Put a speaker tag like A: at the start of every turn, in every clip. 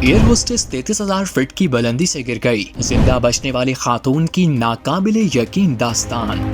A: Air hostess 33,000 feet की बुलंदी से गिर गई, जिंदा बचने वाली खातून की नाकाबिले यकीन दास्तान।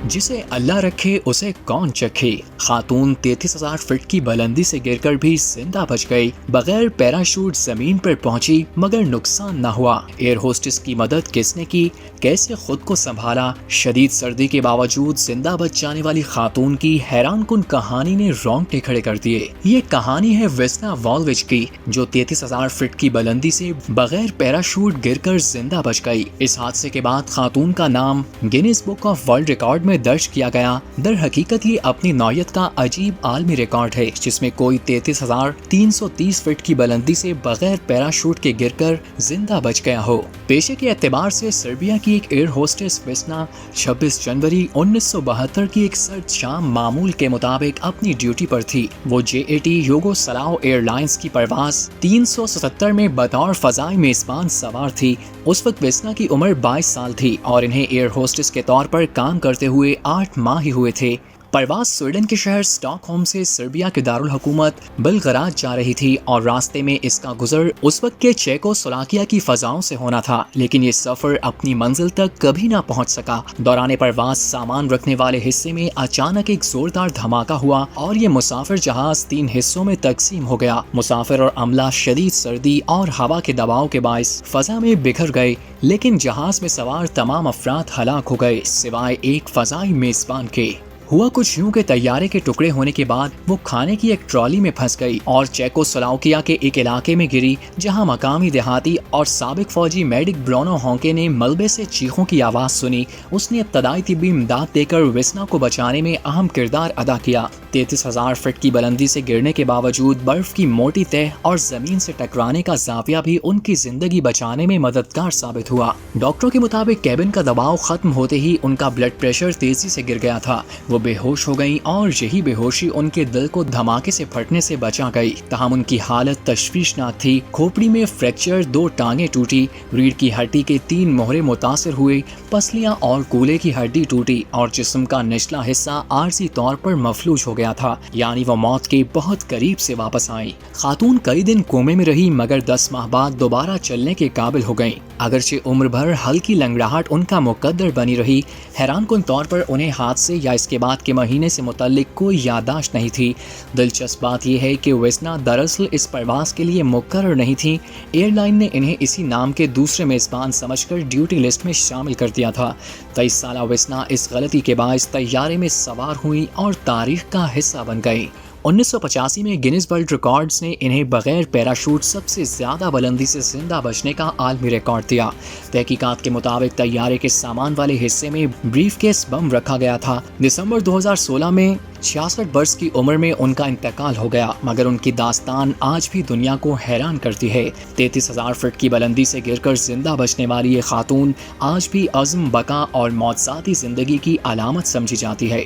A: जिसे अल्लाह रखे उसे कौन चखे। खातून 33,000 फीट की बुलंदी से गिरकर भी जिंदा बच गई। बगैर पैराशूट जमीन पर पहुंची मगर नुकसान न हुआ। एयर होस्टेस की मदद किसने की, कैसे खुद को संभाला। शदीद सर्दी के बावजूद जिंदा बच जाने वाली खातून की हैरानकुन कहानी ने रोंगटे खड़े कर दिए। ये कहानी है वेस्ना वॉल्विच की, जो 33,000 फीट की बुलंदी से बगैर पैराशूट गिरकर जिंदा बच गई। इस हादसे के बाद खातून का नाम Guinness book of world record में दर्ज किया गया। दर हकीकत ये अपनी नौयत का अजीब आलमी रिकॉर्ड है, जिसमें कोई 33,330 फीट की बुलंदी से बगैर पैराशूट के गिरकर जिंदा बच गया हो। पेशे के एतबार से सर्बिया की एक एयर होस्टेस वेस्ना 26 जनवरी 1972 की एक सर्द शाम मामूल के मुताबिक अपनी ड्यूटी पर थी। वो JAT युगोस्लाव एयरलाइंस की परवाज 377 में बतौर फजाई मेजबान सवार थी। उस वक्त वेस्ना की उम्र 22 साल थी और इन्हें एयर होस्टेस के तौर पर काम करते हुए 8 माह ही हुए थे। परवाज स्वीडन के शहर स्टॉकहोम से सर्बिया के दारुल हुकूमत बेलग्राद जा रही थी और रास्ते में इसका गुजर उस वक्त के चेकोस्लोवाकिया की फजाओं से होना था, लेकिन ये सफर अपनी मंजिल तक कभी ना पहुंच सका। दौरान परवाज सामान रखने वाले हिस्से में अचानक एक जोरदार धमाका हुआ और ये मुसाफिर जहाज 3 हिस्सों में तकसीम हो गया। मुसाफिर और अमला शदीद सर्दी और हवा के दबाव के बायस फजा में बिखर गए, लेकिन जहाज में सवार तमाम अफराद हलाक हो गए सिवाय एक फजाई मेजबान के। हुआ कुछ यूं के तैयारे के टुकड़े होने के बाद वो खाने की एक ट्रॉली में फंस गई और चेकोस्लोवाकिया के एक इलाके में गिरी, जहां मकामी देहाती और साबिक फौजी मेडिक ब्रोनो होंके ने मलबे से चीखों की आवाज सुनी। उसने इब्तदाई तिब्बी इमदाद देकर वेस्ना को बचाने में अहम किरदार अदा किया। 33,000 फीट की बुलंदी से गिरने के बावजूद बर्फ की मोटी तह और जमीन से टकराने का जाविया भी उनकी जिंदगी बचाने में मददगार साबित हुआ। डॉक्टरों के मुताबिक कैबिन का दबाव खत्म होते ही उनका ब्लड प्रेशर तेजी से गिर गया था। वो बेहोश हो गईं और यही बेहोशी उनके दिल को धमाके से फटने से बचा गई। तहम उनकी हालत तशवीशनाक थी। खोपड़ी में फ्रैक्चर, 2 टांगे टूटी, रीढ़ की हड्डी के 3 मोहरे मुतासिर हुए, पसलियां और कूले की हड्डी टूटी और जिस्म का निचला हिस्सा आर्जी तौर पर मफलूज हो गया था, यानी वो मौत के बहुत करीब से वापस आई। खातून कई दिन कोमे में रही मगर 10 माह बाद दोबारा चलने के काबिल हो गयी। अगरचे उम्र भर हल्की लंगड़ाहट उनका मुकद्दर बनी रही। हैरानकुन तौर पर उन्हें हादसे या इसके बाद के महीने से मुतल्लिक कोई याददाश्त नहीं थी। दिलचस्प बात यह है कि वेस्ना दरअसल इस परवाज के लिए मुकर्रर नहीं थी। एयरलाइन ने इन्हें इसी नाम के दूसरे मेजबान समझकर ड्यूटी लिस्ट में शामिल कर दिया था। 23 साला वेस्ना इस गलती के बायस तैयारे में सवार हुई और तारीख का हिस्सा बन गई। 1985 में गिनीज वर्ल्ड रिकॉर्ड्स ने इन्हें बगैर पैराशूट सबसे ज्यादा बुलंदी से जिंदा बचने का आलमी रिकॉर्ड दिया। तहकीकात के मुताबिक तैयारे के सामान वाले हिस्से में ब्रीफकेस बम रखा गया था। दिसंबर 2016 में 66 वर्ष की उम्र में उनका इंतकाल हो गया, मगर उनकी दास्तान आज भी दुनिया को हैरान करती है। 33,000 फीट की बुलंदी से गिरकर जिंदा बचने वाली ये खातून आज भी अज़्म, बका और मौजज़ाती जिंदगी की अलामत समझी जाती है।